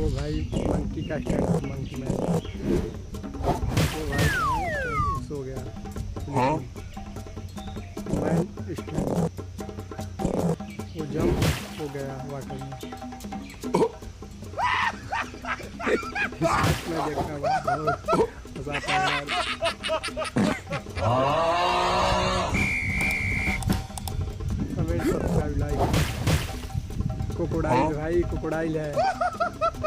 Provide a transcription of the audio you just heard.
वो भाई मंकी का स्टैंड मंकी मैन, वो भाई सो गया। मैन स्टैंड वो जंप हो गया वाटर में। मैं देखा बहुत मजा आता है यार। Comment subscribe like. क्रोकोडाइल भाई क्रोकोडाइल है।